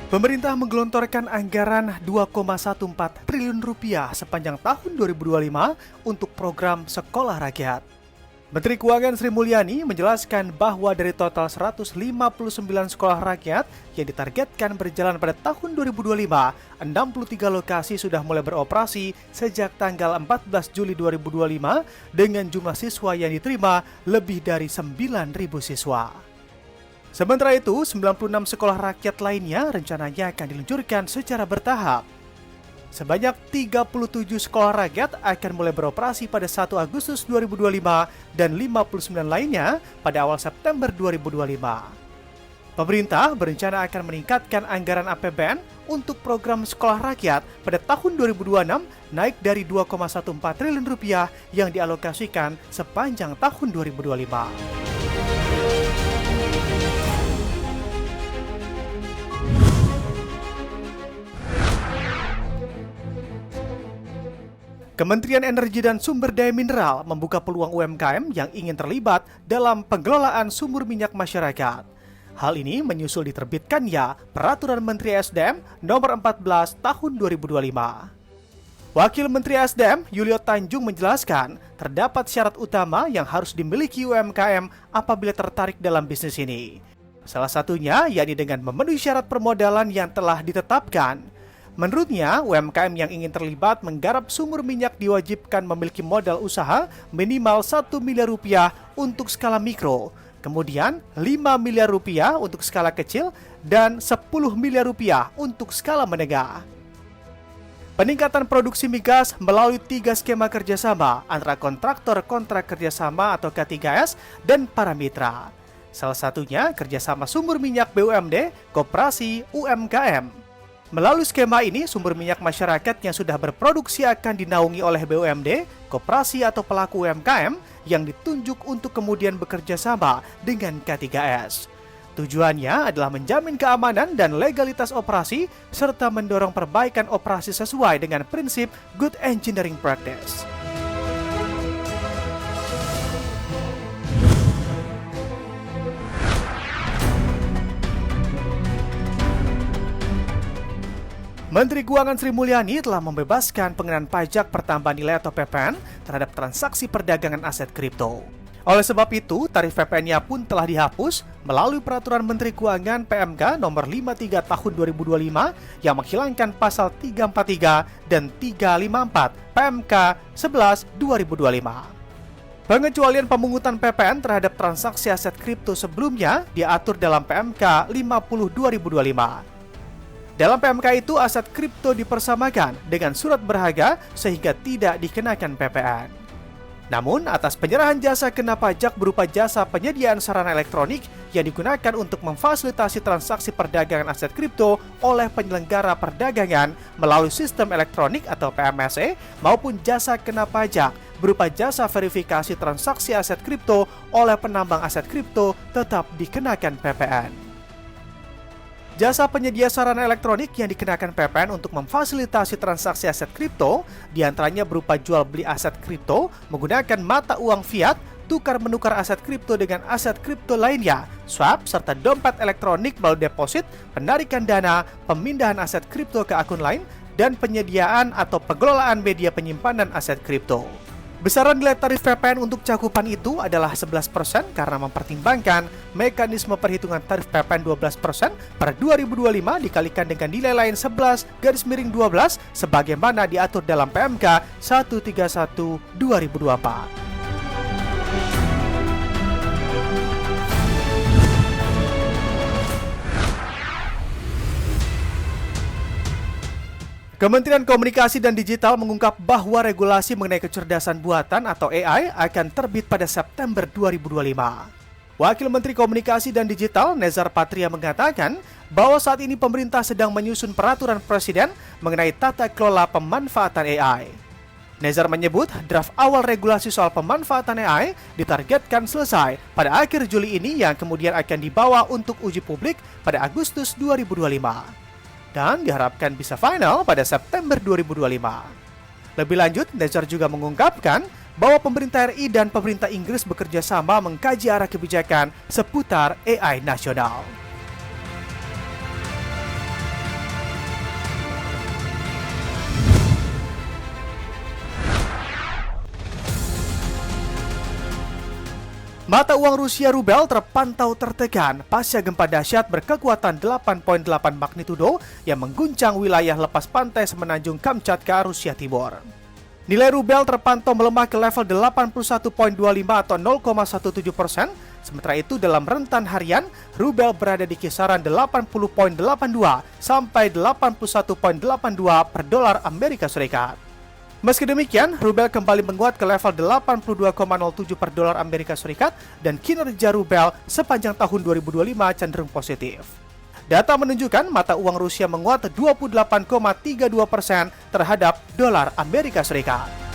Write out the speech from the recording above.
Pemerintah menggelontorkan anggaran 2,14 triliun rupiah sepanjang tahun 2025 untuk program Sekolah Rakyat. Menteri Keuangan Sri Mulyani menjelaskan bahwa dari total 159 sekolah rakyat yang ditargetkan berjalan pada tahun 2025, 63 lokasi sudah mulai beroperasi sejak tanggal 14 Juli 2025 dengan jumlah siswa yang diterima lebih dari 9.000 siswa. Sementara itu, 96 sekolah rakyat lainnya rencananya akan diluncurkan secara bertahap. Sebanyak 37 sekolah rakyat akan mulai beroperasi pada 1 Agustus 2025 dan 59 lainnya pada awal September 2025. Pemerintah berencana akan meningkatkan anggaran APBN untuk program sekolah rakyat pada tahun 2026 naik dari 2,14 triliun rupiah yang dialokasikan sepanjang tahun 2025. Kementerian Energi dan Sumber Daya Mineral membuka peluang UMKM yang ingin terlibat dalam pengelolaan sumur minyak masyarakat. Hal ini menyusul diterbitkannya Peraturan Menteri SDM Nomor 14 Tahun 2025. Wakil Menteri SDM Yulio Tanjung menjelaskan, terdapat syarat utama yang harus dimiliki UMKM apabila tertarik dalam bisnis ini. Salah satunya yakni dengan memenuhi syarat permodalan yang telah ditetapkan. Menurutnya, UMKM yang ingin terlibat menggarap sumur minyak diwajibkan memiliki modal usaha minimal 1 miliar rupiah untuk skala mikro, kemudian 5 miliar rupiah untuk skala kecil, dan 10 miliar rupiah untuk skala menengah. Peningkatan produksi migas melalui 3 skema kerjasama antara kontraktor kontrak kerjasama atau K3S dan para mitra. Salah satunya kerjasama sumur minyak BUMD, koperasi, UMKM. Melalui skema ini, sumber minyak masyarakat yang sudah berproduksi akan dinaungi oleh BUMD, koperasi atau pelaku UMKM yang ditunjuk untuk kemudian bekerja sama dengan K3S. Tujuannya adalah menjamin keamanan dan legalitas operasi serta mendorong perbaikan operasi sesuai dengan prinsip Good Engineering Practice. Menteri Keuangan Sri Mulyani telah membebaskan pengenaan pajak pertambahan nilai atau PPN terhadap transaksi perdagangan aset kripto. Oleh sebab itu, tarif PPN-nya pun telah dihapus melalui Peraturan Menteri Keuangan PMK Nomor 53 Tahun 2025 yang menghilangkan pasal 343 dan 354 PMK 11 2025. Pengecualian pemungutan PPN terhadap transaksi aset kripto sebelumnya diatur dalam PMK 50 2025. Dalam PMK itu, aset kripto dipersamakan dengan surat berharga sehingga tidak dikenakan PPN. Namun, atas penyerahan jasa kena pajak berupa jasa penyediaan sarana elektronik yang digunakan untuk memfasilitasi transaksi perdagangan aset kripto oleh penyelenggara perdagangan melalui sistem elektronik atau PMSE maupun jasa kena pajak berupa jasa verifikasi transaksi aset kripto oleh penambang aset kripto tetap dikenakan PPN. Jasa penyedia sarana elektronik yang dikenakan PPN untuk memfasilitasi transaksi aset kripto diantaranya berupa jual beli aset kripto menggunakan mata uang fiat, tukar-menukar aset kripto dengan aset kripto lainnya, swap, serta dompet elektronik melalui deposit, penarikan dana, pemindahan aset kripto ke akun lain, dan penyediaan atau pengelolaan media penyimpanan aset kripto. Besaran nilai tarif PPN untuk cakupan itu adalah 11% karena mempertimbangkan mekanisme perhitungan tarif PPN 12% per 2025 dikalikan dengan nilai lain 11/12 sebagaimana diatur dalam PMK 131 2024. Kementerian Komunikasi dan Digital mengungkap bahwa regulasi mengenai kecerdasan buatan atau AI akan terbit pada September 2025. Wakil Menteri Komunikasi dan Digital Nezar Patria mengatakan bahwa saat ini pemerintah sedang menyusun peraturan presiden mengenai tata kelola pemanfaatan AI. Nezar menyebut draft awal regulasi soal pemanfaatan AI ditargetkan selesai pada akhir Juli ini yang kemudian akan dibawa untuk uji publik pada Agustus 2025. Dan diharapkan bisa final pada September 2025. Lebih lanjut, Nezar juga mengungkapkan bahwa pemerintah RI dan pemerintah Inggris bekerja sama mengkaji arah kebijakan seputar AI nasional. Mata uang Rusia rubel terpantau tertekan pasca gempa dahsyat berkekuatan 8,8 magnitudo yang mengguncang wilayah lepas pantai semenanjung Kamchatka, Rusia Timur. Nilai rubel terpantau melemah ke level 81,25 atau 0,17%, sementara itu dalam rentan harian, rubel berada di kisaran 80,82 sampai 81,82 per dolar Amerika Serikat. Meski demikian, rubel kembali menguat ke level 82,07 per dolar Amerika Serikat dan kinerja rubel sepanjang tahun 2025 cenderung positif. Data menunjukkan mata uang Rusia menguat 28,32% terhadap dolar Amerika Serikat.